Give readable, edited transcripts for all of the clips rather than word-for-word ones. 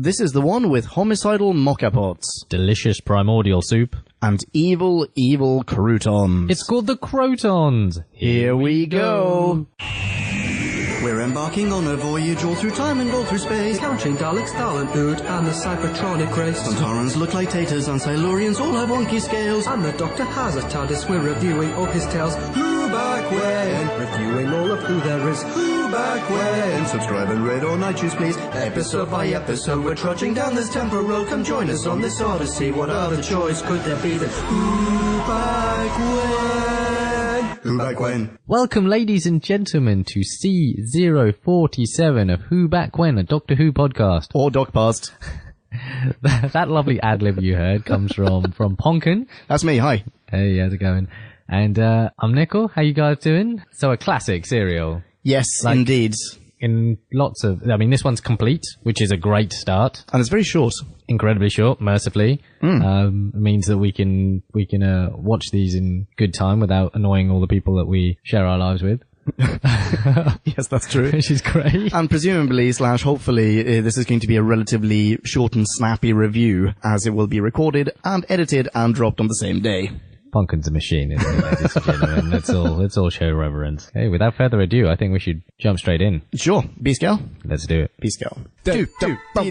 This is the one with homicidal moka pots. Delicious primordial soup. And evil, evil Krotons. It's called the Krotons. Here we go. We're embarking on a voyage all through time and all through space, Countering Daleks, Talent Ood, and the Cybertronic race. Santarans look like taters and Silurians all have wonky scales. And the Doctor has a TARDIS, we're reviewing all his tales. Who back when? Reviewing all of who there is. Who back when? Subscribe and rate on iTunes, please. Episode by episode, we're trudging down this temporal road. Come join us on this odyssey. What other choice could there be than Who back when? Who back when? Welcome, ladies and gentlemen, to C047 of Who Back When, a Doctor Who podcast. Or Doc Past. That lovely ad-lib you heard comes from Ponkin. That's me, hi. Hey, how's it going? And I'm Nickel. How you guys doing? So a classic serial. Yes, indeed. In lots of, I mean, this one's complete, which is a great start. And it's very short. Incredibly short, mercifully. Means that we can watch these in good time without annoying all the people that we share our lives with. Yes, that's true. Which is great. And presumably, / hopefully, this is going to be a relatively short and snappy review, as it will be recorded and edited and dropped on the same day. Punkin's a machine, isn't it, ladies and gentlemen? Let's all show reverence. Hey, without further ado, I think we should jump straight in. Sure. B-scale? Let's do it. B-scale. 2, 2, 3,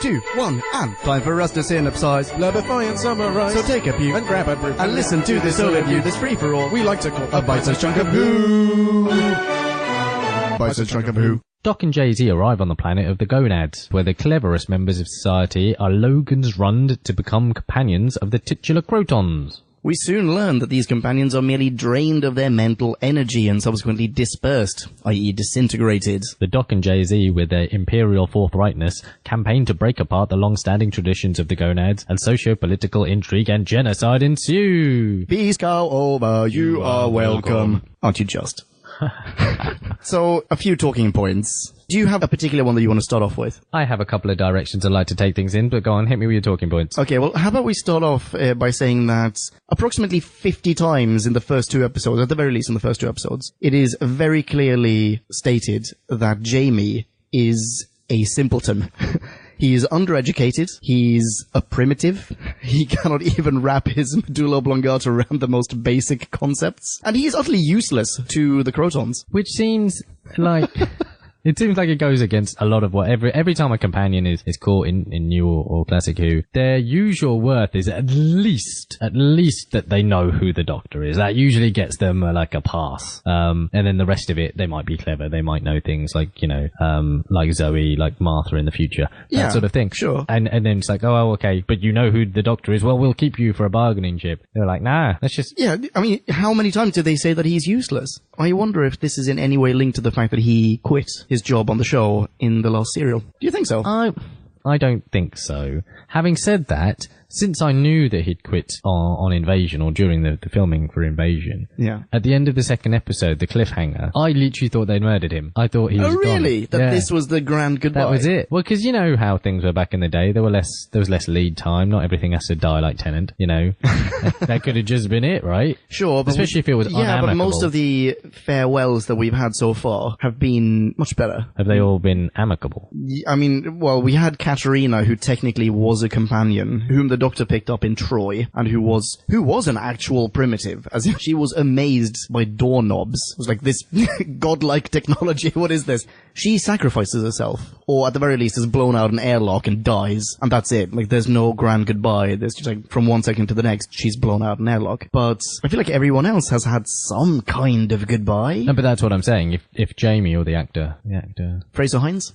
2, 1, and time for us to synopsize, Labify and summarize. So take a pew and grab a brew and listen to this overview, this free-for-all. we like to call A bite-sized chunk of who. Bite-sized chunk of who. Doc and Jay-Z arrive on the planet of the Gonads, where the cleverest members of society are Logan's Run to become companions of the titular Krotons. We soon learn that these companions are merely drained of their mental energy and subsequently dispersed, i.e. disintegrated. The Doc and Jay-Z, with their imperial forthrightness, campaign to break apart the long-standing traditions of the Gonads, and socio-political intrigue and genocide ensue. Peace cow over, you are welcome. Aren't you just? So, a few talking points. Do you have a particular one that you want to start off with? I have a couple of directions I'd like to take things in, but go on, hit me with your talking points. Okay, well, how about we start off by saying that approximately 50 times in the first two episodes, at the very least in the first two episodes, it is very clearly stated that Jamie is a simpleton. He is undereducated, he's a primitive, he cannot even wrap his medulla oblongata around the most basic concepts, and he is utterly useless to the Krotons. Which seems like... It seems like it goes against a lot of what every time a companion is caught in new or classic Who, their usual worth is at least that they know who the Doctor is. That usually gets them like a pass. And then the rest of it, they might be clever. They might know things like, like Zoe, like Martha in the future. That sort of thing. Sure. And then it's like, oh, okay, but you know who the Doctor is. Well, we'll keep you for a bargaining chip. They're like, nah, let's just... Yeah, I mean, how many times did they say that he's useless? I wonder if this is in any way linked to the fact that he quit his job on the show in the last serial. Do you think so? I don't think so. Having said that, since I knew that he'd quit on Invasion, or during the filming for Invasion, at the end of the second episode, the cliffhanger, I literally thought they'd murdered him. I thought he was gone. Oh, really? That this was the grand goodbye? That was it. Well, because you know how things were back in the day. There was less lead time. Not everything has to die like Tennant, That could have just been it, right? Sure. But especially if it was unamicable. Yeah, but most of the farewells that we've had so far have been much better. Have they all been amicable? I mean, well, we had Katerina, who technically was a companion, whom the Doctor picked up in Troy, and who was an actual primitive, as if she was amazed by doorknobs. It was like, this godlike technology, what is this? She sacrifices herself, or at the very least is blown out an airlock and dies, and that's it. Like, there's no grand goodbye. There's just like, from one second to the next, she's blown out an airlock. But I feel like everyone else has had some kind of goodbye. No, but that's what I'm saying. If Jamie or the actor, Fraser Hines,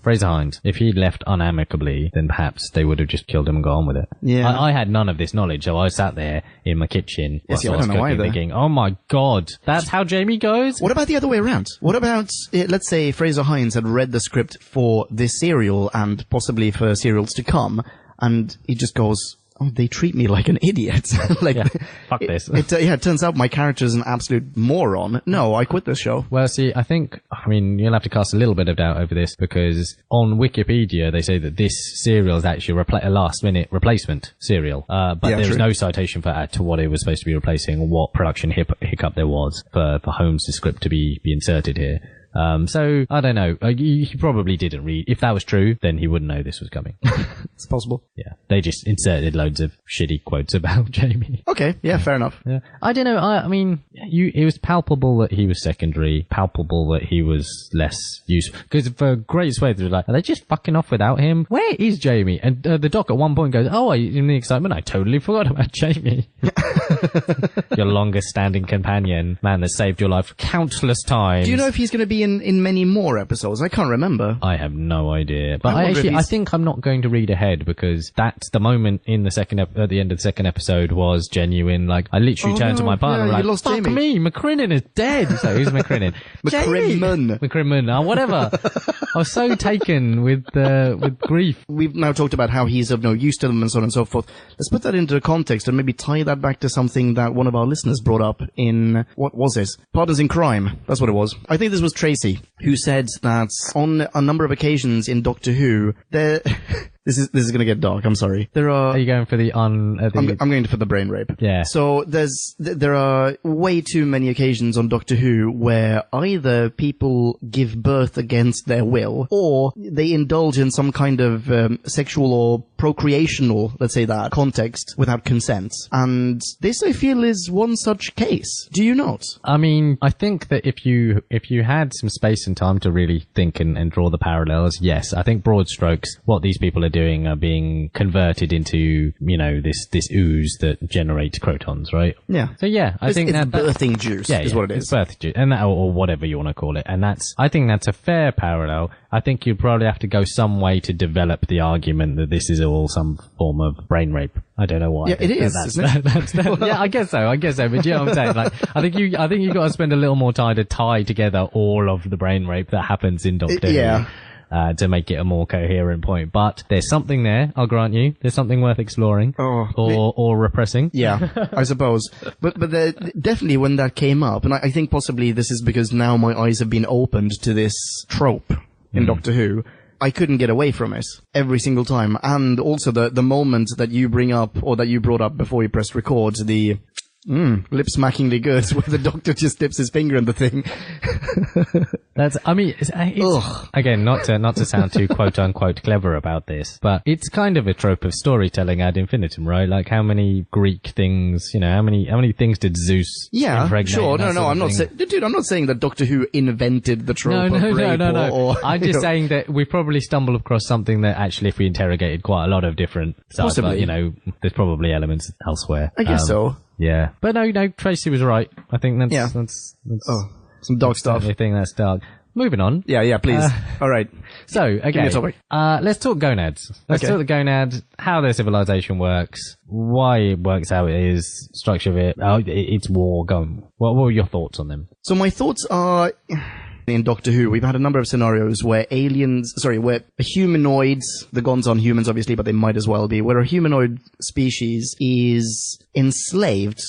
if he'd left unamicably, then perhaps they would have just killed him and gone with it. Yeah. I had none of this knowledge, so I sat there in my kitchen I don't know either. thinking, oh my god, that's how Jamie goes? What about the other way around? What about, let's say Fraser Hines had read the script for this serial and possibly for serials to come, and he just goes, oh, they treat me like an idiot. Like, yeah, fuck this. It turns out my character's an absolute moron. No, I quit this show. Well, see, I mean, you'll have to cast a little bit of doubt over this, because on Wikipedia they say that this serial is actually a last-minute replacement serial. But there's no citation to what it was supposed to be replacing, or what production hiccup there was for Holmes' script to be inserted here. So I don't know. He probably didn't read. If that was true, then he wouldn't know this was coming. It's possible. Yeah. They just inserted loads of shitty quotes about Jamie. Okay, yeah, fair enough. Yeah. I don't know. I mean, it was palpable that he was secondary, palpable that he was less useful. Because for great swathes, it was like, are they just fucking off without him? Where is Jamie? And the doc at one point goes, oh, in the excitement, I totally forgot about Jamie. Your longest standing companion, man that saved your life countless times. Do you know if he's going to be in many more episodes? I can't remember. I have no idea. But I think I'm not going to read ahead because that's the moment in the second at the end of the second episode was genuine. Like, I literally turned to my partner and like, fuck Jamie. me, McCrinnon is dead. So who's McCrinnon? McCrimmon, whatever. I was so taken with grief. We've now talked about how he's of no use to them and so on and so forth. Let's put that into context and maybe tie that back to something that one of our listeners brought up in, what was this? Partners in Crime. That's what it was. I think this was Tracy, who said that on a number of occasions in Doctor Who, there... This is going to get dark. I'm sorry. Are you going for the I'm going for the brain rape. Yeah. So there are way too many occasions on Doctor Who where either people give birth against their will or they indulge in some kind of sexual or procreational, let's say that, context without consent. And this, I feel, is one such case. Do you not? I mean, I think that if you had some space and time to really think and draw the parallels, yes, I think broad strokes, what these people are doing are being converted into, this ooze that generates Krotons, right? Yeah. So yeah, I think it's birthing juice is what it is. It's birth juice, and or whatever you want to call it. And I think that's a fair parallel. I think you'd probably have to go some way to develop the argument that this is all some form of brain rape. I don't know why. Yeah, it is, isn't it? Yeah, I guess so. But you know what I'm saying? Like, I think you got to spend a little more time to tie together all of the brain rape that happens in Doctor Who. Yeah. To make it a more coherent point. But there's something there, I'll grant you. There's something worth exploring. Or repressing. Yeah, I suppose. But definitely when that came up, and I think possibly this is because now my eyes have been opened to this trope in Doctor Who, I couldn't get away from it every single time. And also the moment that you bring up, or that you brought up before you pressed record, the lip-smackingly good, where the Doctor just dips his finger in the thing. It's again, not to sound too quote-unquote clever about this, but it's kind of a trope of storytelling ad infinitum, right? Like, how many Greek things, how many things did Zeus impregnate? Sure, no, I'm not saying, dude, I'm not saying that Doctor Who invented the trope of rape. No. I'm just saying that we probably stumbled across something that actually, if we interrogated quite a lot of different sides, possibly. But, there's probably elements elsewhere. I guess so. Yeah. But no, Tracy was right. I think that's some dark stuff. I think that's dark. Moving on. Yeah, please. All right. So, okay. Let's talk gonads. Let's talk the gonads, how their civilization works, why it works how it is, structure of it. It's war. Go on. What were your thoughts on them? So my thoughts are... In Doctor Who, we've had a number of scenarios where where humanoids, the Gons aren't humans obviously, but they might as well be, where a humanoid species is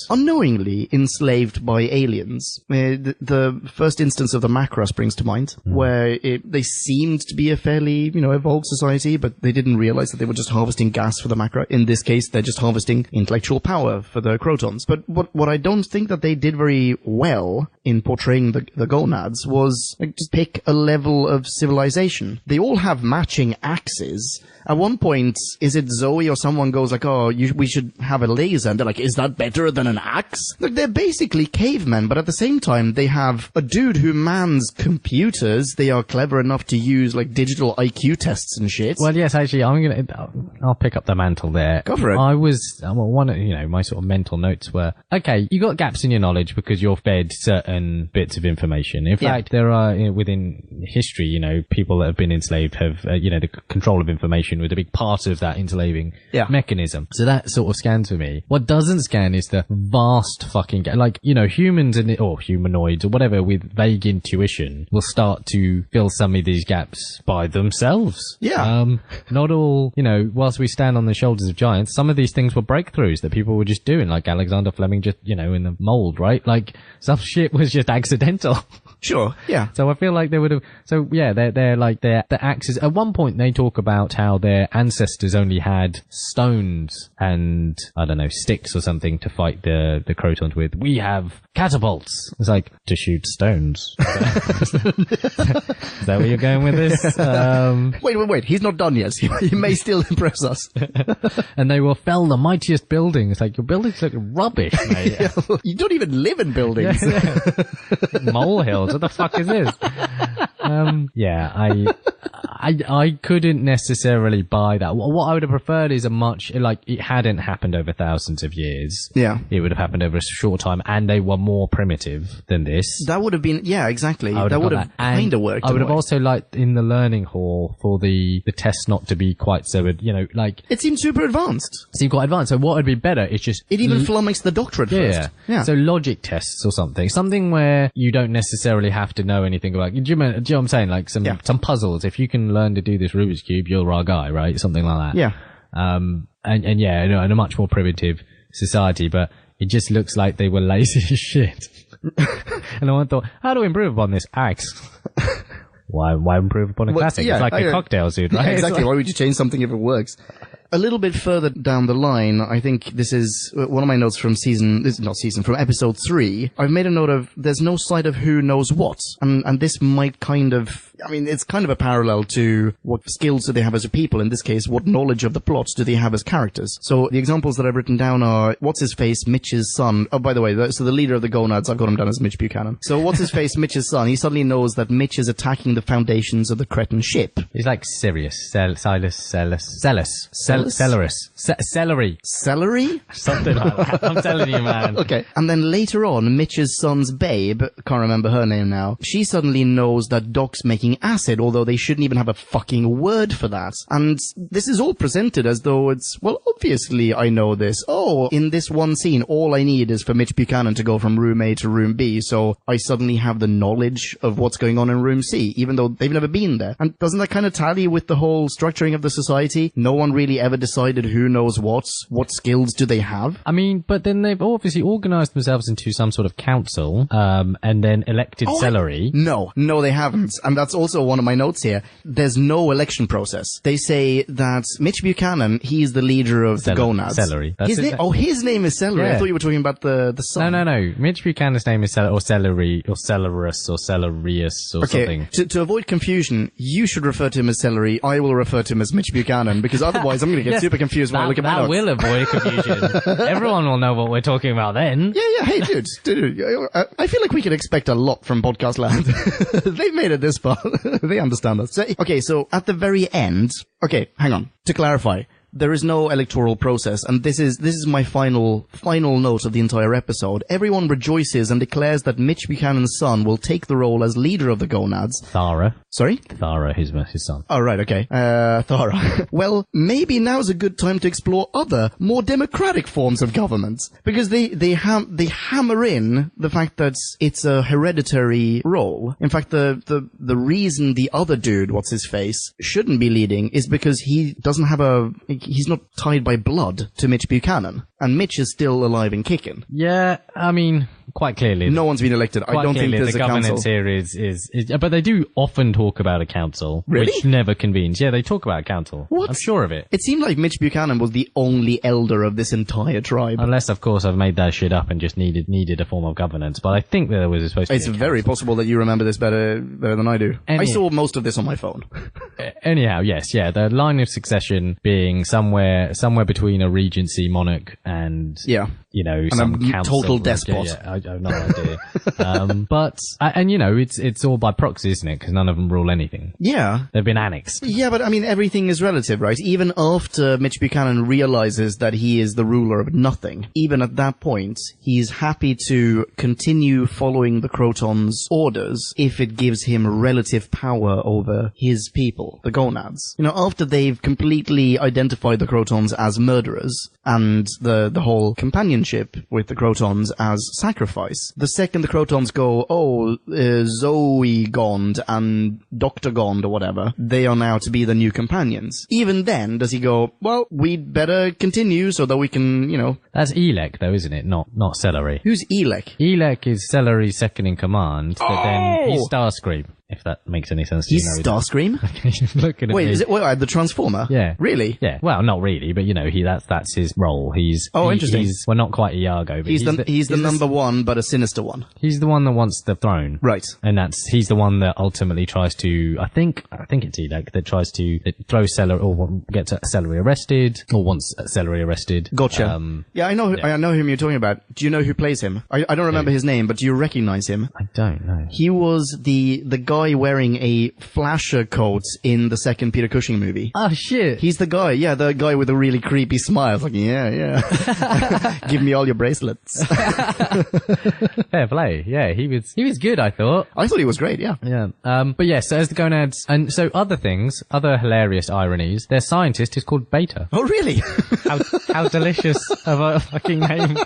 unknowingly enslaved by aliens. The first instance of the Macra springs to mind, where they seemed to be a fairly, evolved society, but they didn't realize that they were just harvesting gas for the Macra. In this case, they're just harvesting intellectual power for the Krotons. But what I don't think that they did very well in portraying the gonads was just pick a level of civilization. They all have matching axes. At one point, is it Zoe or someone goes like, we should have a laser, and they're like, is that better than an axe? Like, they're basically cavemen, but at the same time, they have a dude who mans computers. They are clever enough to use, like, digital IQ tests and shit. Well, yes, actually, I'll pick up the mantle there. Go for it. One of, my sort of mental notes were, okay, you got gaps in your knowledge because you're fed certain bits of information. In fact, there are, within history, people that have been enslaved have, the control of information was a big part of that enslaving mechanism. So that sort of scans for me. What doesn't scan is the vast fucking humans or humanoids or whatever with vague intuition will start to fill some of these gaps by themselves. Yeah. Not all, whilst we stand on the shoulders of giants, some of these things were breakthroughs that people were just doing, like Alexander Fleming just, in the mold, right? Like, some shit was just accidental. Sure, yeah. So I feel like they would have. So yeah, they're like their axes. At one point, they talk about how their ancestors only had stones and I don't know, sticks or something to fight the Krotons with. We have catapults. It's like to shoot stones. Is that where you're going with this? Wait. He's not done yet. He may still impress us. And they will fell the mightiest building. It's like your buildings look rubbish, mate. Yeah, you don't even live in buildings. Molehills. What the fuck is this? I couldn't necessarily buy that. What I would have preferred is a much, like, it hadn't happened over thousands of years. Yeah. It would have happened over a short time, and they were more primitive than this. That would have been, yeah, exactly. That would have kind of worked. I would have also liked in the learning hall for the test not to be quite so, like... It seemed super advanced. It seemed quite advanced. So what would be better is just... It even flummoxed the doctor at first. Yeah. So logic tests or something. Something where you don't necessarily have to know anything about... Do you know what I'm saying? Like some puzzles. If you can learn to do this Rubik's Cube, you're our guy, right? Something like that. Yeah. In a much more primitive society, but it just looks like they were lazy as shit. And I thought, how do we improve upon this? Axe. Why improve upon a classic? It's like a cocktail suit, right? Yeah, exactly. Why would you change something if it works? A little bit further down the line, I think this is one of my notes from from episode 3. I've made a note of there's no sight of who knows what. And this might kind of, it's kind of a parallel to what skills do they have as a people. In this case, what knowledge of the plot do they have as characters? So the examples that I've written down are, what's-his-face, Mitch's son. Oh, by the way, so the leader of the Gonads, I've got him down as Mitch Buchanan. So what's-his-face, Mitch's son, he suddenly knows that Mitch is attacking the foundations of the Kreton ship. He's like Sirius, Celery. Celery? Something like that. I'm telling you, man. Okay. And then later on, Mitch's son's babe, can't remember her name now, she suddenly knows that Doc's making acid, although they shouldn't even have a fucking word for that. And this is all presented as though it's, well, obviously I know this. Oh, in this one scene, all I need is for Mitch Buchanan to go from room A to room B, so I suddenly have the knowledge of what's going on in room C, even though they've never been there. And doesn't that kind of tally with the whole structuring of the society? No one really ever decided who knows what skills do they have? But then they've obviously organized themselves into some sort of council, and then elected Celery. No, they haven't. And that's also one of my notes here. There's no election process. They say that Mitch Buchanan, he's the leader of the Gonads. Celery. His name is Celery. Yeah. I thought you were talking about the son. No. Mitch Buchanan's name is Celery, or Celerus, or Celerius, or something. To avoid confusion, you should refer to him as Celery. I will refer to him as Mitch Buchanan, because otherwise I'm going to get super confused when I look at my notes. That will avoid confusion. Everyone will know what we're talking about then. Yeah. Hey, dude. I feel like we could expect a lot from Podcast Land. They've made it this far. They understand us. So at the very end... Okay, hang on. To clarify... There is no electoral process, and this is my final note of the entire episode. Everyone rejoices and declares that Mitch Buchanan's son will take the role as leader of the Gonads. Thara. Sorry? Thara, his son. Oh, right, okay. Thara. Well, maybe now's a good time to explore other, more democratic forms of government. Because they hammer in the fact that it's a hereditary role. In fact, the reason the other dude, what's-his-face, shouldn't be leading is because he doesn't have he's not tied by blood to Mitch Buchanan. And Mitch is still alive and kicking. Yeah, quite clearly. No one's been elected. I don't think there's a council. The governance here is, but they do often talk about a council. Really? Which never convenes. Yeah, they talk about a council. What? I'm sure of it. It seemed like Mitch Buchanan was the only elder of this entire tribe. Unless, of course, I've made that shit up and just needed a form of governance. But I think there was supposed to be It's very possible that you remember this better than I do. I saw most of this on my phone. Anyhow, yes, yeah. The line of succession being somewhere between a regency monarch and some council. Total despot. Yeah, I have no idea. It's all by proxy, isn't it? Because none of them rule anything. Yeah. They've been annexed. Yeah, but everything is relative, right? Even after Mitch Buchanan realizes that he is the ruler of nothing, even at that point, he's happy to continue following the Krotons' orders if it gives him relative power over his people, the Gonads. After they've completely identified the Krotons as murderers and the whole companionship with the Krotons as sacrifice, sacrifice. The second the Krotons go, Zoe Gond and Dr. Gond or whatever, they are now to be the new companions. Even then, does he go, well, we'd better continue so that we can, That's Elek, though, isn't it? Not Celery. Who's Elek? Elek is Celery's second in command, but then he's Starscream, if that makes any sense to you. He's Starscream? Looking at Wait, me. is it the Transformer? Yeah. Really? Yeah. Well, not really, but that's his role. Interesting. He's, well, not quite Iago, but he's the number one, but a sinister one. He's the one that wants the throne. Right. And he's the one that ultimately tries to, I think it's Elek that tries to throw Celery, or get Celery arrested, or wants Celery arrested. Gotcha. I know whom you're talking about. Do you know who plays him? I don't remember his name, but do you recognize him? I don't know. He was the guy wearing a flasher coat in the second Peter Cushing movie. Oh, shit. He's the guy with a really creepy smile. It's like, yeah. Give me all your bracelets. Fair play. Yeah, he was good, I thought. I thought he was great, yeah. Yeah. But yeah, so as the gonads, and so other hilarious ironies, their scientist is called Beta. Oh, really? How delicious of a fucking name.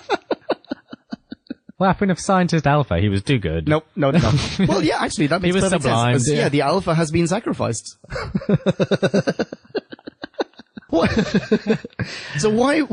What happened of Scientist Alpha? He was too good. Nope, no. Well, yeah, actually, that makes perfect sense. Yeah, the Alpha has been sacrificed. What? So why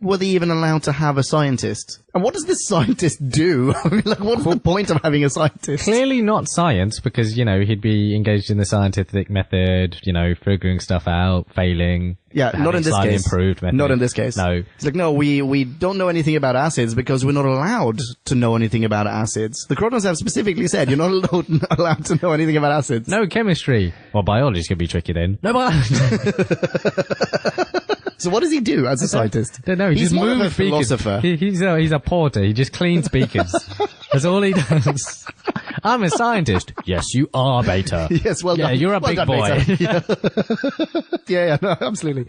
were they even allowed to have a scientist? And what does this scientist do? I mean, what's the point of having a scientist? Clearly not science, because, he'd be engaged in the scientific method, figuring stuff out, failing. Yeah, not in this case. Improved method. Not in this case. No. It's like, no, we don't know anything about acids because we're not allowed to know anything about acids. The Krotons have specifically said you're not allowed to know anything about acids. No chemistry. Well, biology's gonna be tricky then. No biology. So what does he do as a scientist? I don't know. He's just more of a moves beakers. philosopher. He's a porter. He just cleans beakers. That's all he does. I'm a scientist. Yes, you are, Beta. Yes, well done. Yeah, you're a well big done, boy. Yeah, no, absolutely.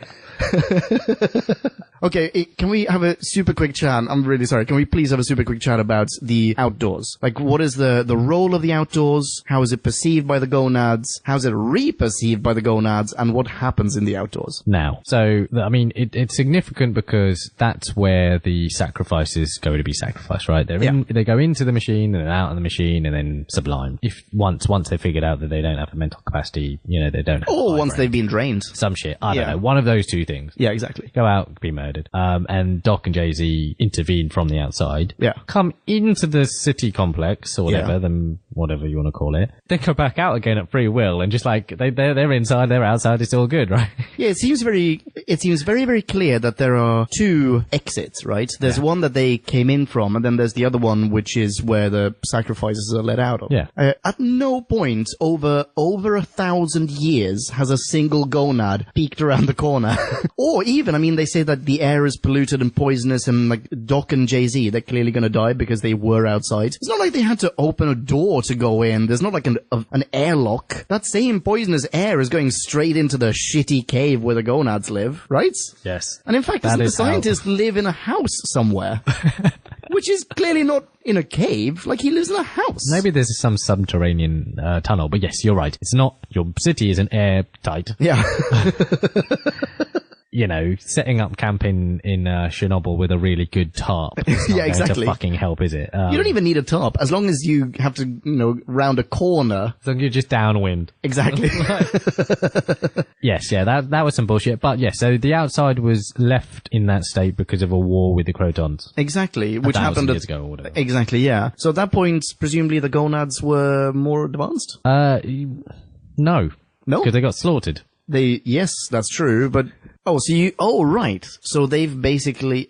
Okay, can we have a super quick chat? I'm really sorry. Can we please have a super quick chat about the outdoors? Like, what is the role of the outdoors? How is it perceived by the gonads? How is it re-perceived by the gonads? And what happens in the outdoors? Now, so, I mean, it's significant because that's where the sacrifices go to be sacrificed, right? They go into the machine and then out of the machine and then sublime. If once they figured out that they don't have the mental capacity, they don't have or once they've been drained. Some shit. I don't know. One of those two things. Yeah, exactly. Go out, be murdered. And Doc and Jay-Z intervene from the outside. Yeah. Come into the city complex or whatever, whatever you want to call it. Then go back out again at free will and just like, they're inside, they're outside, it's all good, right? Yeah, it seems very, very clear that there are two exits, right? There's one that they came in from, and then there's the other one, which is where the sacrifices are let out of. Yeah. At no point over 1,000 years has a single gonad peeked around the corner. Or even, I mean, they say that the air is polluted and poisonous, and like Doc and Jay-Z, they're clearly gonna die because they were outside. It's not like they had to open a door to go in. There's not like an airlock. That same poisonous air is going straight into the shitty cave where the gonads live, right? Yes. And in fact, doesn't the scientist live in a house somewhere? Which is clearly not in a cave. Like, he lives in a house. Maybe there's some subterranean tunnel, but yes, you're right. It's not, your city isn't airtight. Yeah. Setting up camp in Chernobyl with a really good tarp. Yeah, exactly. To fucking help, is it? You don't even need a tarp, as long as you have to, round a corner. As long as you're just downwind. Exactly. Yes, yeah, that was some bullshit. But yeah, so the outside was left in that state because of a war with the Krotons. Exactly, which happened years ago or whatever. Exactly, yeah. So at that point, presumably the gonads were more advanced? No. No? Because they got slaughtered. Yes, that's true, but... right. So they've basically...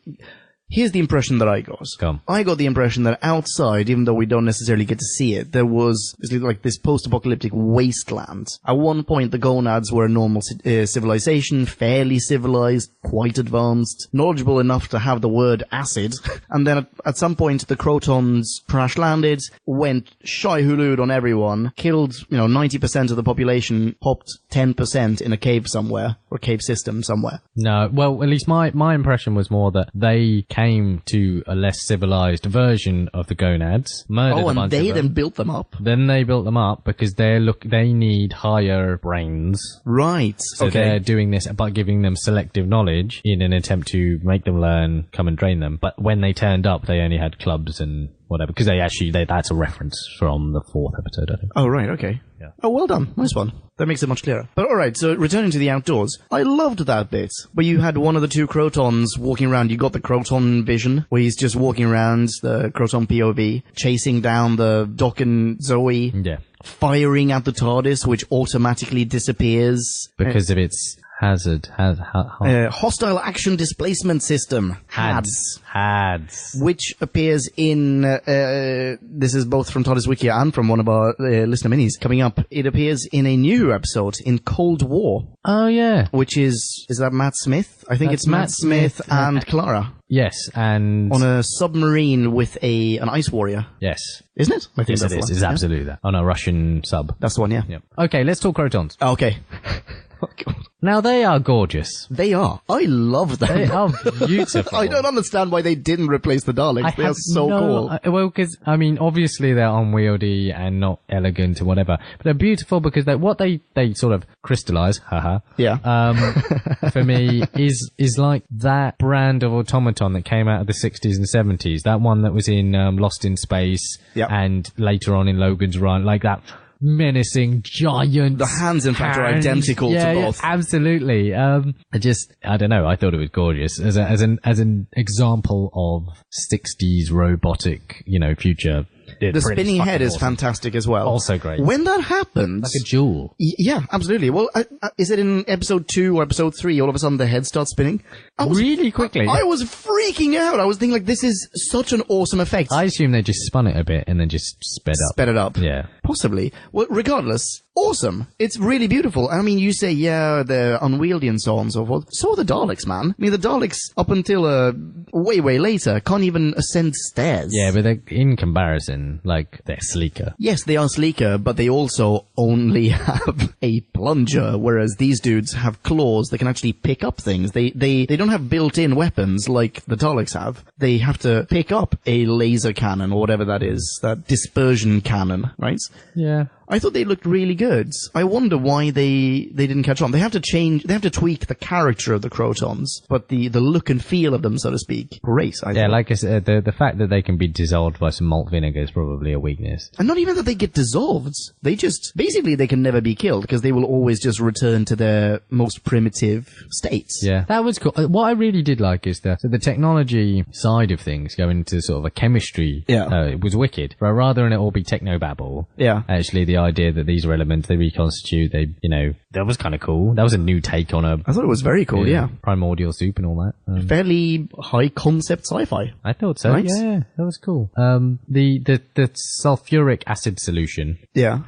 Here's the impression that I got. Come. I got the impression that outside, even though we don't necessarily get to see it, there was like this post-apocalyptic wasteland. At one point, the gonads were a normal civilization, fairly civilized, quite advanced, knowledgeable enough to have the word acid. And then at some point, the Krotons crash-landed, went shy-hulud on everyone, killed 90% of the population, popped 10% in a cave somewhere, or cave system somewhere. No, well, at least my impression was more that they came to a less civilized version of the gonads, murdered a bunch of them. Oh, and they then built them up? Then they built them up because they need higher brains. Right. So they're doing this by giving them selective knowledge in an attempt to make them learn, come and train them. But when they turned up, they only had clubs and whatever. Because that's a reference from the 4th episode, I think. Oh, right, okay. Yeah. Oh, well done. Nice one. That makes it much clearer. But alright, so returning to the outdoors. I loved that bit where you had one of the two Krotons walking around. You got the Kroton vision, where he's just walking around, the Kroton POV, chasing down the Doc and Zoe. Yeah. Firing at the TARDIS, which automatically disappears. Because of its hazard. Hostile Action Displacement System. HADS. Which appears in, this is both from TARDIS Wiki and from one of our listener minis coming up. It appears in a new episode in Cold War. Oh, yeah. Which is that Matt Smith? I think it's Matt Smith and Clara. Yes, and... on a submarine with an ice warrior. Yes. Isn't it? I think yes, it is. It's absolutely that. On a Russian sub. That's the one, yeah. Yep. Okay, let's talk Krotons. Okay. Oh, God. Now, they are gorgeous. They are. I love them. They are beautiful. I don't understand why they didn't replace the Daleks. They are so cool. Well, because, I mean, obviously they're unwieldy and not elegant or whatever, but they're beautiful because what they sort of crystallize, haha. Yeah. For me, is like that brand of automaton that came out of the 60s and 70s. That one that was in Lost in Space and later on in Logan's Run, like that menacing giant. The hands, in fact, are identical to both. Yeah, absolutely. I don't know. I thought it was gorgeous as an example of 60s robotic, future. The spinning head is fantastic as well. Also great. When that happens... like a jewel. Yeah, absolutely. Well, is it in episode 2 or episode 3, all of a sudden the head starts spinning? Really quickly? I was freaking out. I was thinking, like, this is such an awesome effect. I assume they just spun it a bit and then just sped it up. Yeah. Possibly. Well, regardless, awesome. It's really beautiful. I mean, you say, yeah, they're unwieldy and so on and so forth. So are the Daleks, man. I mean, the Daleks, up until way, way later, can't even ascend stairs. Yeah, but in comparison, like, they're sleeker. Yes, they are sleeker, but they also only have a plunger, whereas these dudes have claws that can actually pick up things. They don't have built-in weapons like the Daleks have. They have to pick up a laser cannon or whatever that is, that dispersion cannon, right? Yeah. I thought they looked really good. I wonder why they didn't catch on. They have to tweak the character of the Krotons, but the look and feel of them, so to speak, great. I thought. Like I said, the fact that they can be dissolved by some malt vinegar is probably a weakness. And not even that they get dissolved. They just, basically they can never be killed because they will always just return to their most primitive states. Yeah, that was cool. What I really did like is the technology side of things going into sort of a chemistry. Yeah. It was wicked. But rather than it all be technobabble. Yeah. Actually, the idea that these are elements, they reconstitute, that was kind of cool. That was a new take on I thought it was very cool, yeah. Primordial soup and all that. Fairly high concept sci-fi. I thought so, right? Yeah, that was cool. The sulfuric acid solution. Yeah.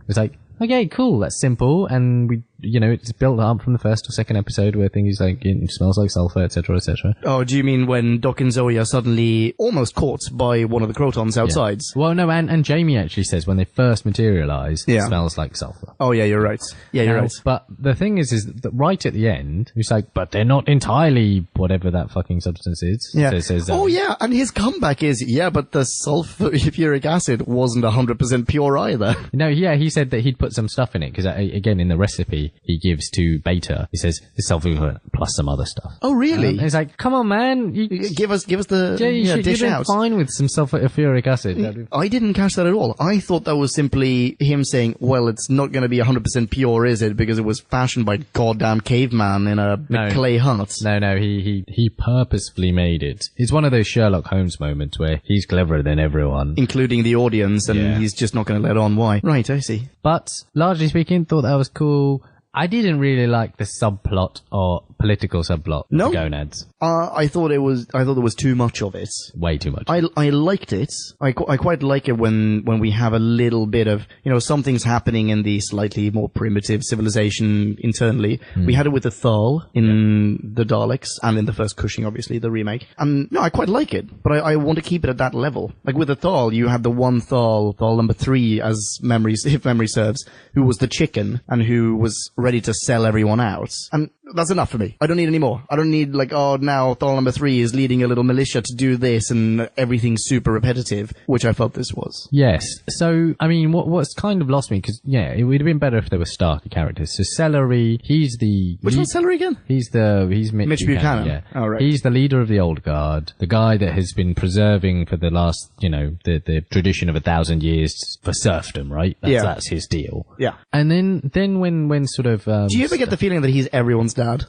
Was like, okay, cool, that's simple, and it's built up from the first or second episode where things like, it smells like sulfur, etc., etc. Oh, do you mean when Doc and Zoe are suddenly almost caught by one of the Krotons outside? Yeah. Well, no, and Jamie actually says when they first materialize, it smells like sulfur. Oh, yeah, you're right. Yeah, you're right. But the thing is that right at the end, it's like, but they're not entirely whatever that fucking substance is. Yeah. So it says, yeah, and his comeback is, yeah, but the sulfuric acid wasn't 100% pure either. No, yeah, he said that he'd put some stuff in it, because again, in the recipe he gives to Beta, he says it's sulfuric plus some other stuff. Oh, really? It's like, come on, man, give us the dish out. Fine with some sulfuric acid. I didn't catch that at all. I thought that was simply him saying, well, it's not going to be 100% pure, is it? Because it was fashioned by goddamn caveman in a clay hut. No, he purposefully made it. It's one of those Sherlock Holmes moments where he's cleverer than everyone, including the audience, and he's just not going to let on why. Right, I see. But largely speaking, thought that was cool. I didn't really like the subplot or political subplot of the Gonads. I thought there was too much of it. Way too much. I liked it. I quite like it when we have a little bit of, something's happening in the slightly more primitive civilization internally. We had it with the Thal in the Daleks and in the first Cushing, obviously, the remake. And no, I quite like it, but I want to keep it at that level. Like with the Thal, you had the one Thal number 3, if memory serves, who was the chicken and who was ready to sell everyone out. And that's enough for me. I don't need any more. I don't need like, oh, now Thal number 3 is leading a little militia to do this and everything's super repetitive, which I felt this was. Yes. So, I mean, what's kind of lost me, because, yeah, it would have been better if there were starker characters. So Celery, he's the... Which one's Celery again? He's Mitch Buchanan. Yeah. Oh, right. He's the leader of the old guard, the guy that has been preserving for the last, the tradition of 1,000 years for serfdom, right? That's his deal. Yeah. And then when sort of... do you ever get the feeling that he's everyone's dad?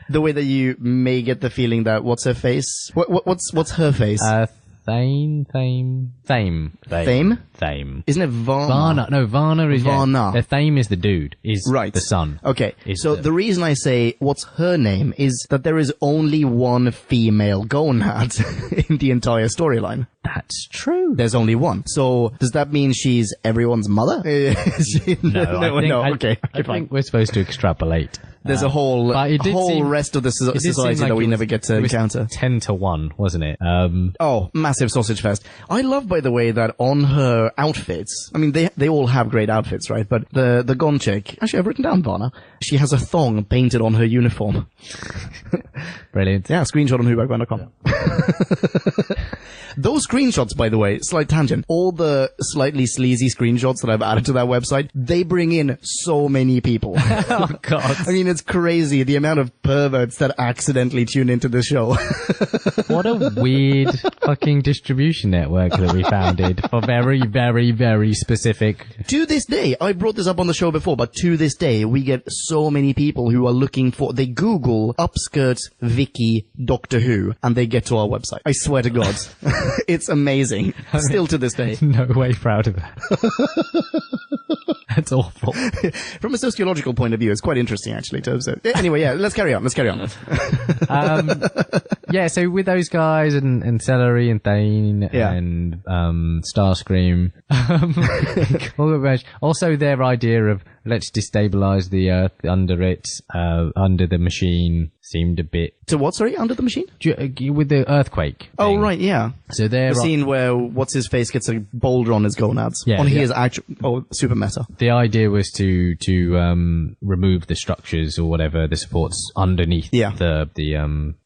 The way that you may get the feeling that, what's her face? What's her face? Thame? Thame? Thame. Isn't it Varna? Varna. No, Varna is... Varna. Yeah. Thame is the dude. Is right. The son. Okay. So the reason I say what's her name is that there is only one female gonad in the entire storyline. That's true. There's only one. So does that mean she's everyone's mother? No. Okay. I think we're supposed to extrapolate. There's a whole rest of the society that we never get to encounter. 10-1, wasn't it? Oh, massive sausage fest. I love, by the way, that on her outfits, I mean, they all have great outfits, right? But the Gon chick, actually, I've written down Varna. She has a thong painted on her uniform. Brilliant. Yeah, screenshot on whobackband.com. Yeah. Those screenshots, by the way, slight tangent, all the slightly sleazy screenshots that I've added to that website, they bring in so many people. Oh, God. I mean, it's crazy, the amount of perverts that accidentally tune into the show. What a weird fucking distribution network that we founded for very, very, very specific... To this day, I brought this up on the show before, but to this day, we get so many people who are looking for... They Google upskirt Vicky Doctor Who, and they get to our website. I swear to God. It's amazing. Still to this day. No way proud of that. That's awful. From a sociological point of view, it's quite interesting, actually. Anyway, yeah, let's carry on. Yeah, so with those guys and Celery and Thane and Starscream, also their idea of let's destabilize the Earth under the machine seemed a bit... To what, sorry? Under the machine? With the earthquake. Oh, thing. right, yeah. So the scene where what's-his-face gets a boulder on his gonads. Yeah, on his actual... Oh, super meta. The idea was to remove the structures or whatever, the supports underneath the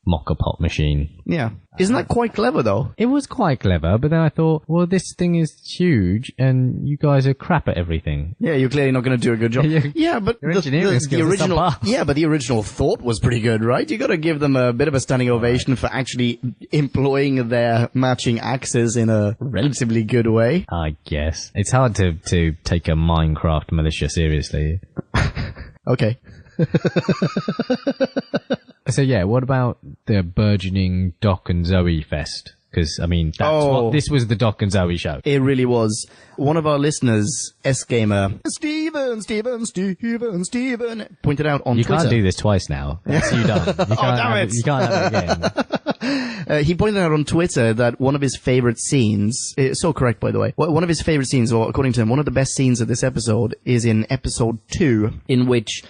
moka pot machine. Yeah. Isn't that quite clever, though? It was quite clever, but then I thought, well, this thing is huge, and you guys are crap at everything. Yeah, you're clearly not going to do a good job. Yeah, but your engineering skills the original, but the original thought was pretty good, right? You got to give them a bit of a standing ovation for actually employing their matching axes in a relatively good way. I guess it's hard to take a Minecraft militia seriously. Okay. So yeah, what about the burgeoning Doc and Zoe fest? Because, I mean, this was the Doc and Zoe show. It really was. One of our listeners, S-Gamer, Steven, pointed out on Twitter. You can't do this twice now. That's you done. You can't you can't have it again. He pointed out on Twitter that one of his favorite scenes, so correct by the way, one of his favorite scenes, or according to him, one of the best scenes of this episode is in episode 2, in which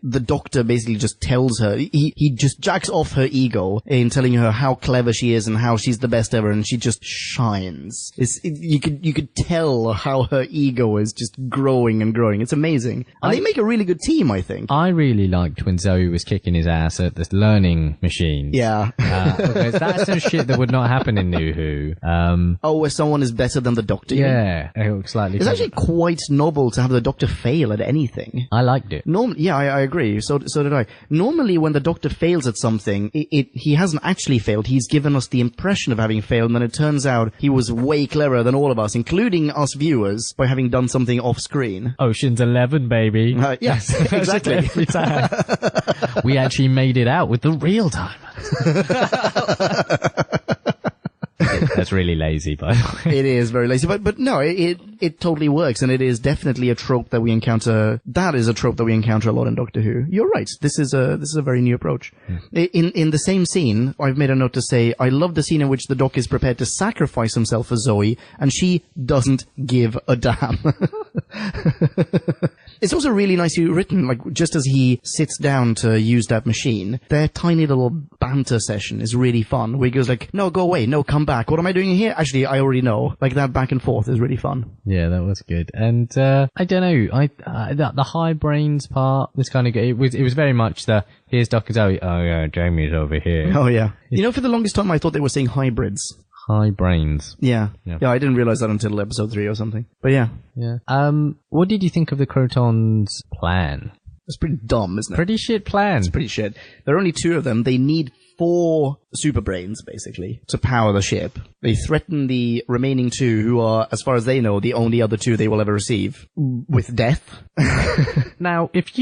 the Doctor basically just tells her, he just jacks off her ego in telling her how clever she is and how she's the best ever, and she just shines. You could tell how her ego is just growing and growing. It's amazing. And they make a really good team, I think. I really liked when Zoe was kicking his ass at this learning machine. Yeah. Because that's some shit that would not happen in New Who. Where someone is better than the Doctor? Yeah. Slightly. It's actually quite novel to have the Doctor fail at anything. I liked it. I agree. So did I. Normally, when the Doctor fails at something, he hasn't actually failed. He's given us the impression of having failed, and then it turns out he was way cleverer than all of us, including us viewers, by having done something off screen. Ocean's 11, baby. Yes, exactly. Every time. We actually made it out with the real time. That's really lazy, by the way. It is very lazy, but no, it totally works, and it is definitely a trope that we encounter. That is a trope that we encounter a lot in Doctor Who. You're right. This is a very new approach. In the same scene, I've made a note to say I love the scene in which the Doc is prepared to sacrifice himself for Zoe, and she doesn't give a damn. It's also really nicely written, like, just as he sits down to use that machine, their tiny little banter session is really fun, where he goes like, no, go away, no, come back, what am I doing here? Actually, I already know. Like, that back and forth is really fun. Yeah, that was good. And, I don't know, the high brains part was kind of good. It was very much here's Dr. Zoe, oh yeah, Jamie's over here. Oh yeah. You know, for the longest time I thought they were saying hybrids. High brains. Yeah. I didn't realize that until episode 3 or something. But yeah. What did you think of the Krotons' plan? It's pretty dumb, isn't it? Pretty shit plan. It's pretty shit. There are only 2 of them. They need 4 super brains, basically, to power the ship. They threaten the remaining 2, who are, as far as they know, the only other 2 they will ever receive, with death. Now, if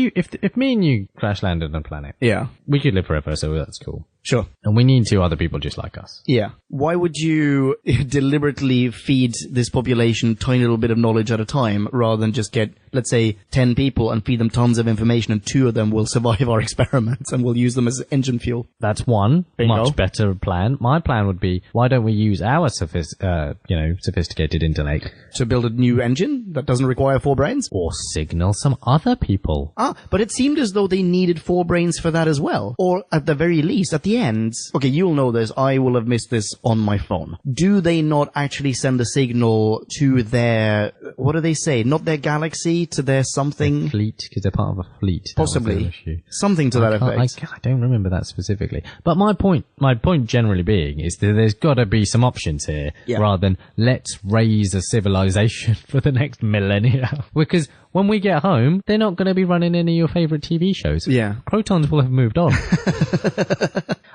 me and you crash landed on a planet, yeah, we could live forever, so that's cool. Sure. And we need 2 other people just like us. Yeah. Why would you deliberately feed this population a tiny little bit of knowledge at a time, rather than just get, let's say, 10 people and feed them tons of information, and 2 of them will survive our experiments and we'll use them as engine fuel? That's one. Bingo. Much better plan. My plan would be, why don't we use our sophisticated intellect to build a new engine that doesn't require 4 brains? Or signal some other people. But it seemed as though they needed 4 brains for that as well. Or at the very least, at the end, okay, you'll know this, I will have missed this on my phone. Do they not actually send a signal to their, what do they say? Not their galaxy, to their something? Their fleet, because they're part of a fleet. Possibly. Something to that effect. I don't remember that specifically. But my point generally being is that there's got to be some options here, rather than let's raise a civilization for the next millennia. Because when we get home, they're not going to be running any of your favorite TV shows. Yeah. Krotons will have moved on.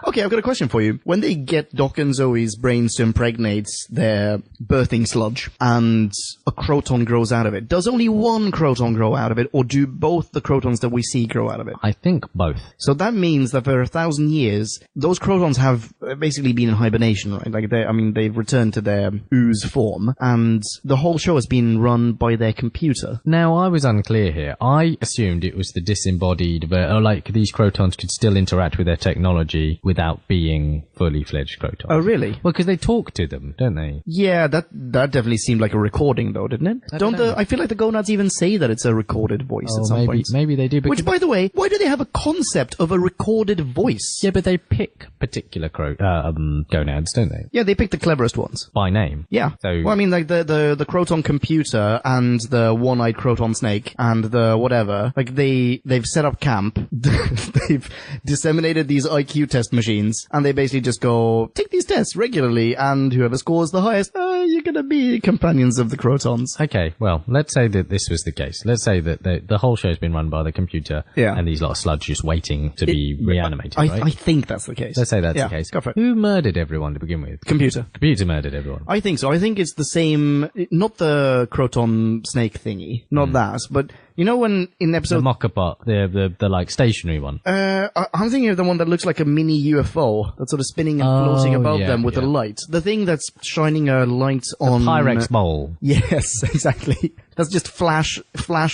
Okay, I've got a question for you. When they get Doc and Zoe's brains to impregnate their birthing sludge and a Kroton grows out of it, does only one Kroton grow out of it, or do both the Krotons that we see grow out of it? I think both. So that means that for 1,000 years, those Krotons have basically been in hibernation, right? Like, they've returned to their ooze form, and the whole show has been run by their computer. Now, I was unclear here. I assumed it was the disembodied, or like these Krotons could still interact with their technology without being fully fledged Krotons. Oh, really? Well, because they talk to them, don't they? Yeah, that definitely seemed like a recording, though, didn't it? I feel like the Gonads even say that it's a recorded voice at some point. Maybe they do. Which, by the way, why do they have a concept of a recorded voice? Yeah, but they pick particular Gonads, don't they? Yeah, they pick the cleverest ones. By name. Yeah. So, well, I mean, like the Kroton computer and the one-eyed Kroton snake and the whatever, like they've set up camp, they've disseminated these IQ test machines, and they basically just go, take these tests regularly, and whoever scores the highest, you're gonna be companions of the Krotons. Okay, well, let's say that this was the case. Let's say that the whole show's been run by the computer, and these lot of sludge just waiting to be reanimated, right? I think that's the case. Let's say that's the case. Go for it. Who murdered everyone to begin with? Computer. Computer murdered everyone. I think so. I think it's the same, not the Kroton snake thingy, not that, but you know when in episode... The moka bot, the like stationary one. I'm thinking of the one that looks like a mini UFO that's sort of spinning and floating above them with a light. The thing that's shining a light on... The Pyrex bowl. Yes, exactly. That's just flash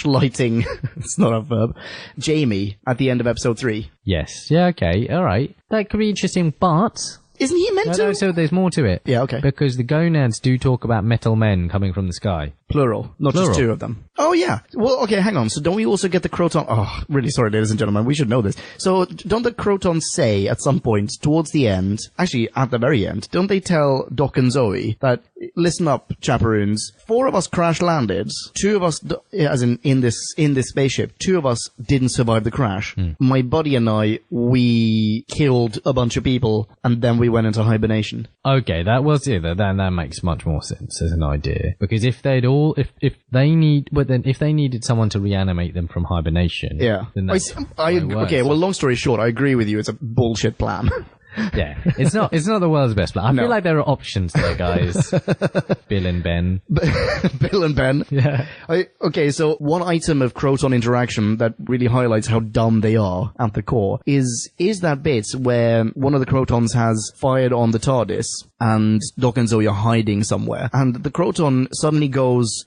lighting. It's not a verb. Jamie at the end of episode 3. Yes. Yeah, okay. All right. That could be interesting, but... Isn't he meant to? No, so there's more to it. Yeah, okay. Because the Gonads do talk about metal men coming from the sky. Plural, not just 2 of them. Oh, yeah. Well, okay, hang on. So don't we also get the Kroton... Oh, really sorry, ladies and gentlemen. We should know this. So don't the Krotons say at some point, towards the end, actually at the very end, don't they tell Doc and Zoe that, listen up, chaperoons, 4 of us crash landed, 2 of us, as in this spaceship, 2 of us didn't survive the crash. My buddy and I, we killed a bunch of people, and then we went into hibernation. Okay, that makes much more sense as an idea. Because if they'd all, if they needed someone to reanimate them from hibernation, then that's okay, well, long story short, I agree with you. It's a bullshit plan. Yeah, it's not the world's best plan. I feel like there are options there, guys. Bill and Ben. Bill and Ben. Yeah. Okay, so one item of Kroton interaction that really highlights how dumb they are at the core is that bit where one of the Krotons has fired on the TARDIS and Doc and Zoe are hiding somewhere, and the Kroton suddenly goes,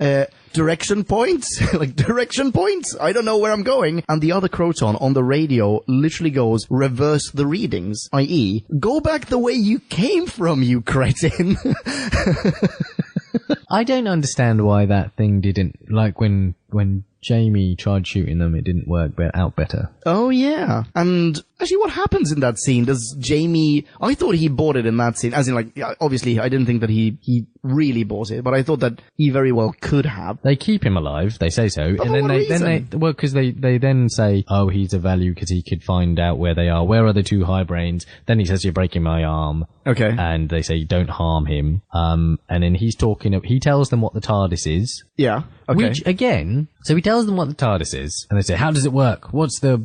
direction point? Like, direction point? I don't know where I'm going. And the other Kroton on the radio literally goes, reverse the readings, i.e., go back the way you came from, you cretin. I don't understand why that thing didn't, like when Jamie tried shooting them, it didn't work out better. Oh, yeah. And actually, what happens in that scene? Does Jamie... I thought he bought it in that scene. As in, like, obviously, I didn't think that he really bought it, but I thought that he very well could have. They keep him alive, they say so. And because they then say, oh, he's a value because he could find out where they are. Where are the two high brains? Then he says, you're breaking my arm. Okay. And they say, don't harm him. And then he tells them what the TARDIS is. Yeah. Okay. Which, again, so he tells them what the TARDIS is, and they say, how does it work? What's the,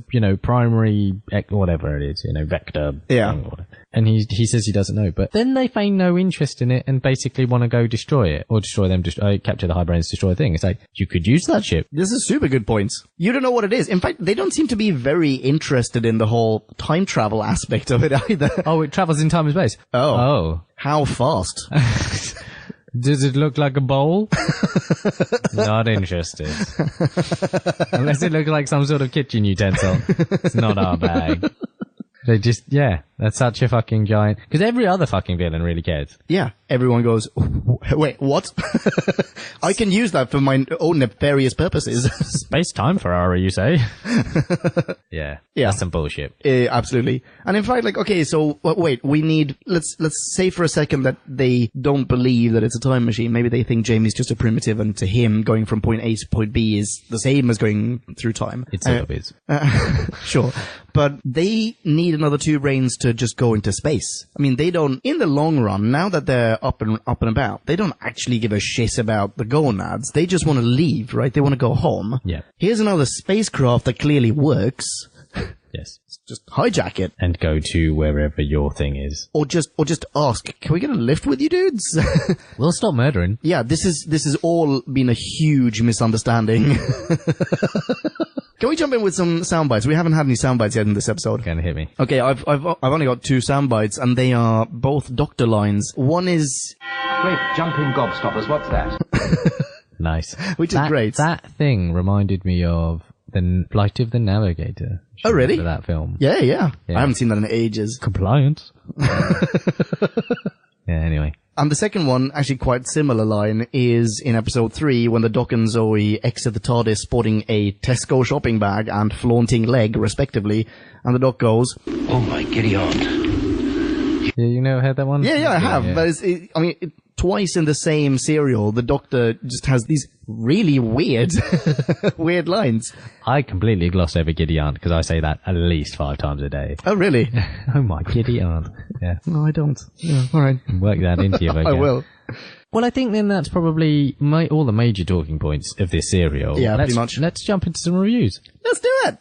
primary, whatever it is, vector thing? And he says he doesn't know, but then they feign no interest in it and basically want to go destroy it, or destroy them, capture the high brains, destroy the thing. It's like, you could use that ship. This is super good points. You don't know what it is. In fact, they don't seem to be very interested in the whole time travel aspect of it either. Oh, it travels in time and space. Oh. How fast? Does it look like a bowl? Not interested. Unless it looks like some sort of kitchen utensil. It's not our bag. They just, that's such a fucking giant... Because every other fucking villain really cares. Yeah, everyone goes, wait, what? I can use that for my own nefarious purposes. Space-time Ferrari, you say? Yeah, that's some bullshit. Absolutely. And in fact, like, okay, so, wait, we need... Let's say for a second that they don't believe that it's a time machine. Maybe they think Jamie's just a primitive, and to him, going from point A to point B is the same as going through time. It sort of is. Sure. But they need another two brains to just go into space. I mean, they don't, in the long run, now that they're up and about, they don't actually give a shit about the gonads. They just want to leave, right? They want to go home. Yeah. Here's another spacecraft that clearly works. Yes. Just hijack it. And go to wherever your thing is. Or just ask, can we get a lift with you dudes? We'll stop murdering. Yeah, this has all been a huge misunderstanding. Can we jump in with some sound bites? We haven't had any sound bites yet in this episode. Gonna hit me. Okay, I've only got two sound bites, and they are both doctor lines. One is... Great jumping gobstoppers, what's that? Nice. Which is great. That thing reminded me of the Flight of the Navigator. Oh, really? For that film. Yeah. I haven't seen that in ages. Compliance. Yeah, anyway. And the second one, actually quite similar line, is in episode 3 when the Doc and Zoe exit the TARDIS sporting a Tesco shopping bag and flaunting leg, respectively. And the Doc goes, Oh my giddy aunt. Yeah, you never heard that one? Yeah, I have. Yeah. But twice in the same serial, the Doctor just has these really weird, weird lines. I completely glossed over giddy aunt because I say that at least 5 times a day. Oh, really? Oh my giddy aunt. Yeah. No, I don't. Yeah, all right. Work that into your vocab. I will. Well, I think then that's probably all the major talking points of this serial. Yeah, pretty much. Let's jump into some reviews. Let's do it!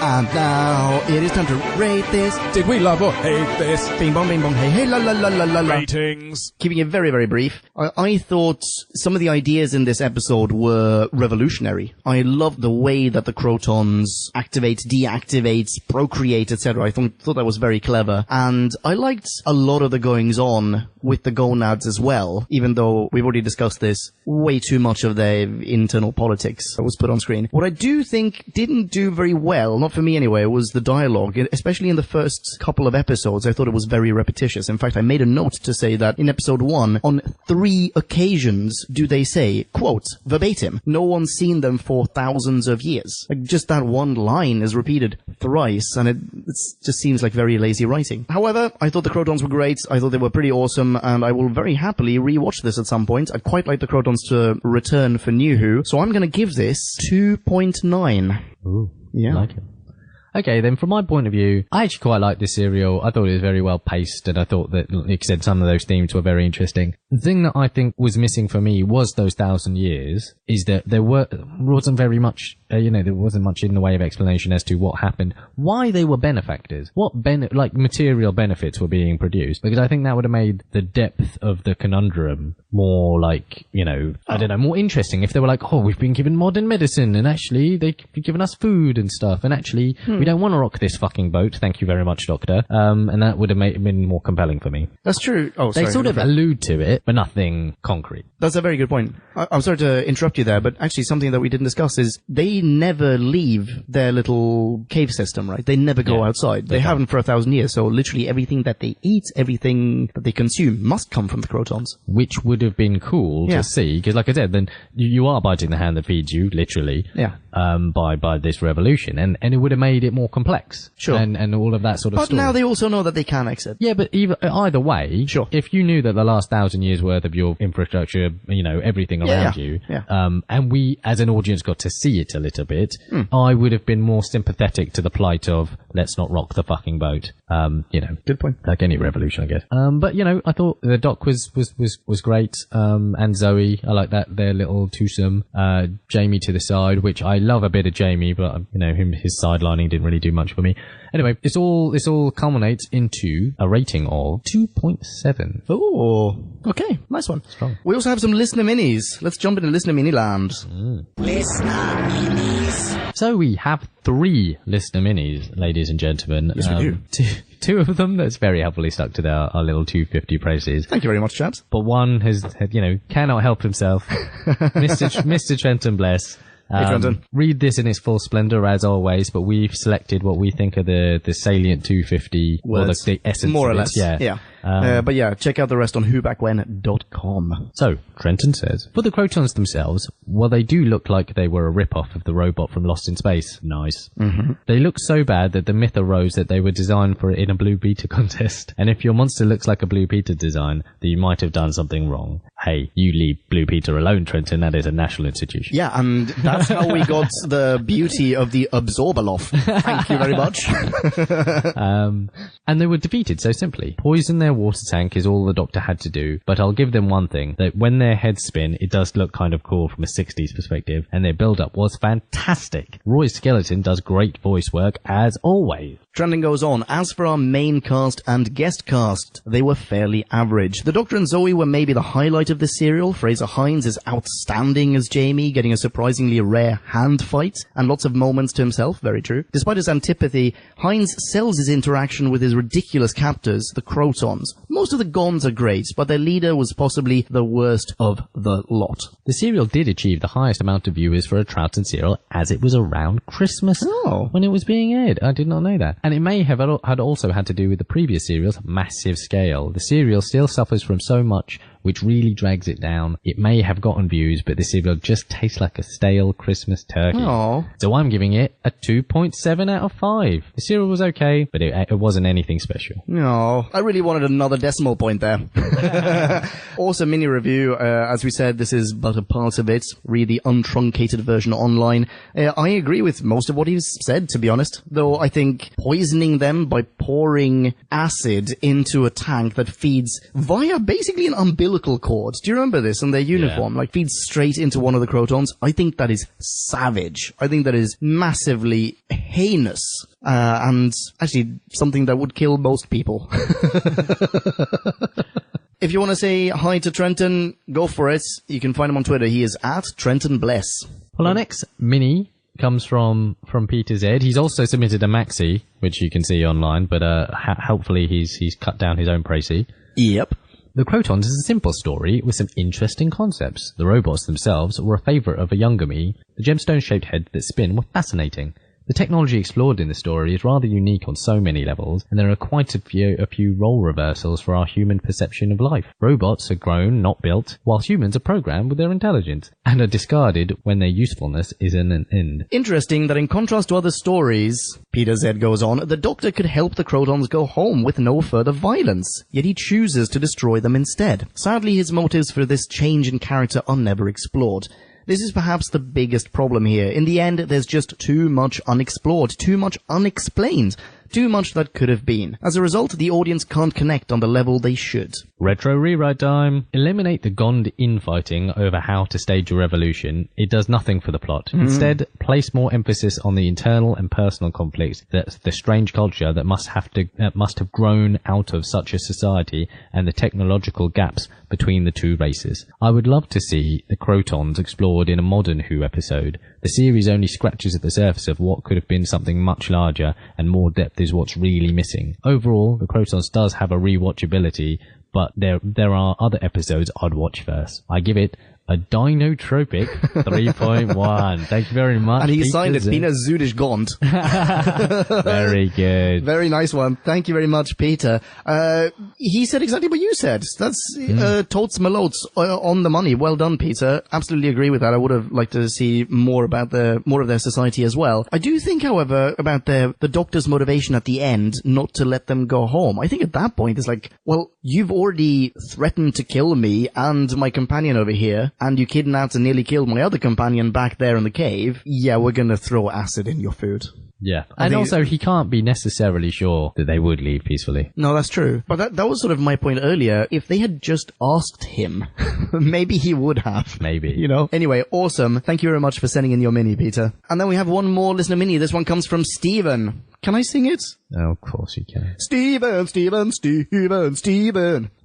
And now it is time to rate this. Did we love or hate this? Bing bong, hey, hey, la la la la la la. Ratings. Keeping it very, very brief, I thought some of the ideas in this episode were revolutionary. I loved the way that the Krotons activate, deactivate, procreate, etc. I thought that was very clever. And I liked a lot of the goings-on with the gonads as well, even though we've already discussed this, way too much of their internal politics that was put on screen. What I do think didn't do very well, not for me anyway, was the dialogue, especially in the first couple of episodes. I thought it was very repetitious. In fact, I made a note to say that in episode 1, on 3 occasions do they say, quote, verbatim, no one's seen them for thousands of years. Like, just that one line is repeated thrice, and it just seems like very lazy writing. However, I thought the Krotons were great. I thought they were pretty awesome, and I will very happily rewatch this at some point. I'd quite like the Krotons to return for New Who, so I'm going to give this 2.9. Ooh, yeah. I like it. Okay, then from my point of view, I actually quite liked this serial. I thought it was very well paced, and I thought that, like you said, some of those themes were very interesting. The thing that I think was missing for me was those 1,000 years, is that there wasn't very much, there wasn't much in the way of explanation as to what happened, why they were benefactors, what material benefits were being produced, because I think that would have made the depth of the conundrum more more interesting if they were like, oh, we've been given modern medicine, and actually they've given us food and stuff, and actually we don't want to rock this fucking boat, thank you very much, Doctor. And that would have been more compelling for me. That's true. Oh, sorry. They sort of allude to it, but nothing concrete. That's a very good point. I'm sorry to interrupt you there, but actually something that we didn't discuss is they never leave their little cave system, right? They never go outside. They haven't for 1,000 years, so literally everything that they eat, everything that they consume must come from the Krotons. Which would have been cool to see, because like I said, then you are biting the hand that feeds you, literally, by this revolution, and it would have made it more complex. Sure. And all of that sort of But story. now they also know that they can exit. Yeah, but either way, if you knew that the last 1,000 years worth of your infrastructure, everything around you, and we as an audience got to see it a little bit, I would have been more sympathetic to the plight of let's not rock the fucking boat. Good point. Like any revolution, I guess. But I thought the doc was great. And Zoe, I like that, their little twosome. Jamie to the side, which I love a bit of Jamie, but his sidelining didn't really do much for me. Anyway, this all culminates into a rating of 2.7. Oh, okay. Nice one. Strong. We also have some listener minis. Let's jump into listener mini land. Listener minis. So we have 3 listener minis, ladies and gentlemen. Yes, we do. Two of them that's very helpfully stuck to our little 250 prices. Thank you very much, chaps. But one has cannot help himself. Mr. Trenton Bless. Hey, Trenton. Read this in its full splendor as always, but we've selected what we think are the salient 250 words. or the essence more or of it. less. Yeah. But yeah, check out the rest on whobackwhen.com. So, Trenton says, for the Krotons themselves, while they do look like they were a rip-off of the robot from Lost in Space, nice. Mm-hmm. They look so bad that the myth arose that they were designed for in a Blue Peter contest. And if your monster looks like a Blue Peter design, then you might have done something wrong. Hey, you leave Blue Peter alone, Trenton. That is a national institution. Yeah, and that's how we got the beauty of the Absorbaloff. Thank you very much. And they were defeated so simply. Poison their water tank is all the Doctor had to do, but I'll give them one thing, that when their heads spin, it does look kind of cool from a 60s perspective, and their build-up was fantastic. Roy Skeleton does great voice work, as always. Trending goes on. As for our main cast and guest cast, they were fairly average. The Doctor and Zoe were maybe the highlight of the serial. Fraser Hines is outstanding as Jamie, getting a surprisingly rare hand fight, and lots of moments to himself, very true. Despite his antipathy, Hines sells his interaction with his ridiculous captors, the Krotons. Most of the Gonds are great, but their leader was possibly the worst of the lot. The serial did achieve the highest amount of viewers for a Troughton serial, as it was around Christmas when it was being aired. I did not know that. And it may have had also had to do with the previous serial's massive scale. The serial still suffers from so much, which really drags it down. It may have gotten views, but the serial just tastes like a stale Christmas turkey. Aww. So I'm giving it a 2.7 out of 5. The serial was okay, but it wasn't anything special. No, I really wanted another decimal point there. Awesome mini review. As we said, this is but a part of it. Read the untruncated version online. I agree with most of what he's said, to be honest. Though I think poisoning them by pouring acid into a tank that feeds via basically an umbilical cord. Do you remember this? On their uniform, like feeds straight into one of the Krotons. I think that is savage. I think that is massively heinous. And actually something that would kill most people. If you want to say hi to Trenton, go for it. You can find him on Twitter. He is at Trenton Bless. Well, our next mini comes from Peter Z. He's also submitted a maxi, which you can see online, but helpfully he's cut down his own précis. Yep. The Krotons is a simple story with some interesting concepts. The robots themselves were a favourite of a younger me. The gemstone-shaped heads that spin were fascinating. The technology explored in the story is rather unique on so many levels, and there are quite a few role reversals for our human perception of life. Robots are grown, not built, whilst humans are programmed with their intelligence, and are discarded when their usefulness is in an end. Interesting that in contrast to other stories, Peter Z goes on, the Doctor could help the Krotons go home with no further violence, yet he chooses to destroy them instead. Sadly, his motives for this change in character are never explored. This is perhaps the biggest problem here. In the end, there's just too much unexplored, too much unexplained, too much that could have been. As a result, the audience can't connect on the level they should. Retro rewrite time. Eliminate the Gond infighting over how to stage a revolution. It does nothing for the plot. Instead, place more emphasis on the internal and personal conflicts, that's the strange culture that must have grown out of such a society, and the technological gaps between the two races. I would love to see the Krotons explored in a modern Who episode. The series only scratches at the surface of what could have been something much larger, and more depth is what's really missing. Overall, the Krotons does have a rewatchability, but there are other episodes I'd watch first. I give it a dinotropic 3.1. Thank you very much. And he Peter signed it, Z. Pina Zudish Gaunt. Very good. Very nice one. Thank you very much, Peter. He said exactly what you said. That's totes malotes on the money. Well done, Peter. Absolutely agree with that. I would have liked to see more about more of their society as well. I do think, however, about the doctor's motivation at the end not to let them go home. I think at that point it's like, well, you've already threatened to kill me and my companion over here, and you kidnapped and nearly killed my other companion back there in the cave. Yeah, we're gonna throw acid in your food. Yeah. And also, he can't be necessarily sure that they would leave peacefully. No, that's true. But that was sort of my point earlier. If they had just asked him, maybe he would have. Maybe. You know? Anyway, awesome. Thank you very much for sending in your mini, Peter. And then we have one more listener mini. This one comes from Stephen. Can I sing it? Oh, of course you can. Stephen.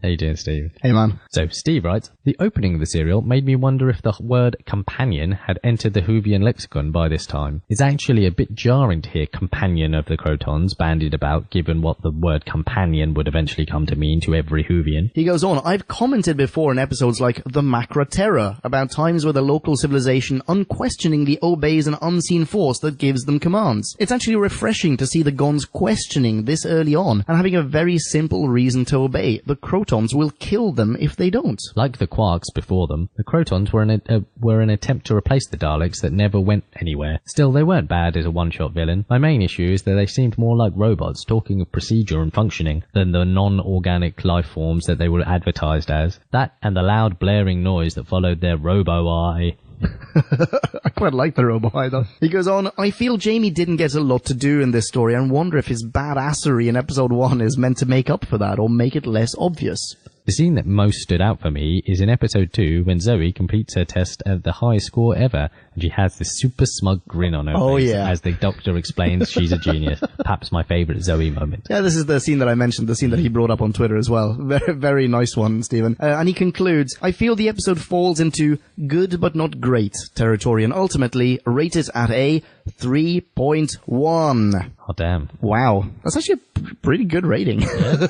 How you doing, Steve? Hey, man. So, Steve writes, the opening of the serial made me wonder if the word companion had entered the Whovian lexicon by this time. It's actually a bit jarring to hear companion of the Krotons bandied about, given what the word companion would eventually come to mean to every Whovian. He goes on, I've commented before in episodes like The Macra Terror about times where the local civilization unquestioningly obeys an unseen force that gives them commands. It's actually refreshing to see the Gons questioning this early on and having a very simple reason to obey. The Krotons will kill them if they don't. Like the Quarks before them, the Krotons were an attempt to replace the Daleks that never went anywhere. Still, they weren't bad as a one-shot villain. My main issue is that they seemed more like robots, talking of procedure and functioning, than the non-organic life forms that they were advertised as. That and the loud blaring noise that followed their robo-eye. I quite like the robo though. He goes on, I feel Jamie didn't get a lot to do in this story and wonder if his badassery in episode 1 is meant to make up for that or make it less obvious. The scene that most stood out for me is in episode 2 when Zoe completes her test at the highest score ever and she has this super smug grin on her face as the doctor explains she's a genius. Perhaps my favourite Zoe moment. Yeah, this is the scene that I mentioned, the scene that he brought up on Twitter as well. Very, very nice one, Stephen. And he concludes, I feel the episode falls into good but not great territory and ultimately rate it at a 3.1. Oh, damn. Wow. That's actually a pretty good rating. Yeah.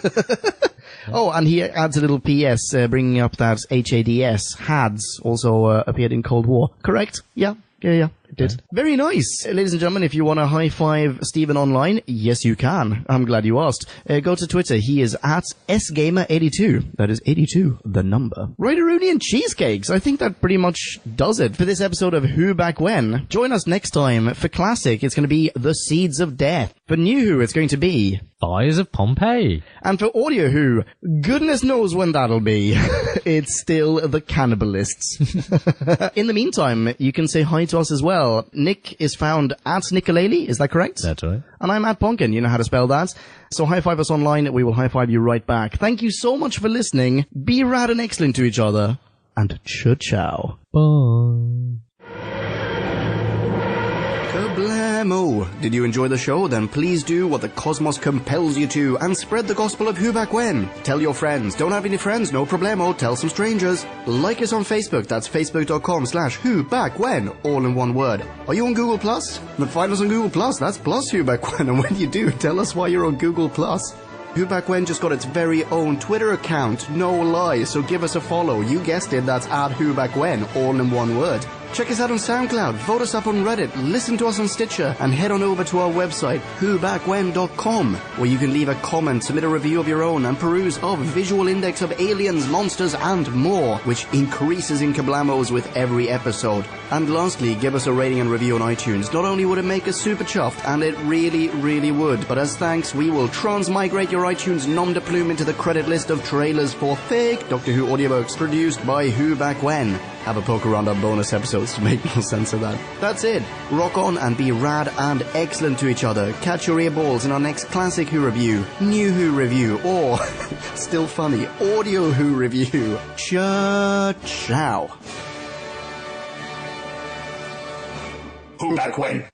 Oh, and he adds a little PS, bringing up that HADS also appeared in Cold War. Correct? Yeah, it did. Very nice. Ladies and gentlemen, if you want to high-five Stephen online, yes you can. I'm glad you asked. Go to Twitter. He is at sgamer82. That is 82, the number. Rideroni and cheesecakes. I think that pretty much does it for this episode of Who Back When. Join us next time. For Classic, it's going to be The Seeds of Death. For New Who, it's going to be Fires of Pompeii. And for Audio Who, goodness knows when that'll be. It's still the Cannibalists. In the meantime, you can say hi to us as well. Nick is found at Nicolele, is that correct? That's right. And I'm at Ponkin, you know how to spell that. So high-five us online, we will high-five you right back. Thank you so much for listening. Be rad and excellent to each other. And ciao. Bye. Kablamo! Did you enjoy the show? Then please do what the cosmos compels you to and spread the gospel of Who Back When. Tell your friends. Don't have any friends? No problemo. Tell some strangers. Like us on Facebook. That's facebook.com/Who Back When. All in one word. Are you on Google Plus? Then find us on Google Plus. That's plus Who Back When. And when you do, tell us why you're on Google Plus. Who Back When just got its very own Twitter account, no lie, so give us a follow. You guessed it, that's at Who Back When, all in one word. Check us out on SoundCloud, vote us up on Reddit, listen to us on Stitcher, and head on over to our website, whobackwhen.com, where you can leave a comment, submit a review of your own, and peruse of visual index of aliens, monsters, and more, which increases in kablamos with every episode. And lastly, give us a rating and review on iTunes. Not only would it make us super chuffed, and it really, really would, but as thanks, we will transmigrate your iTunes nom de plume into the credit list of trailers for fake Doctor Who audiobooks produced by Who Back When. Have a poke around our bonus episodes to make more sense of that. That's it. Rock on and be rad and excellent to each other. Catch your earballs in our next Classic Who review, New Who review, or, still funny, Audio Who review. Ciao. Who Back When?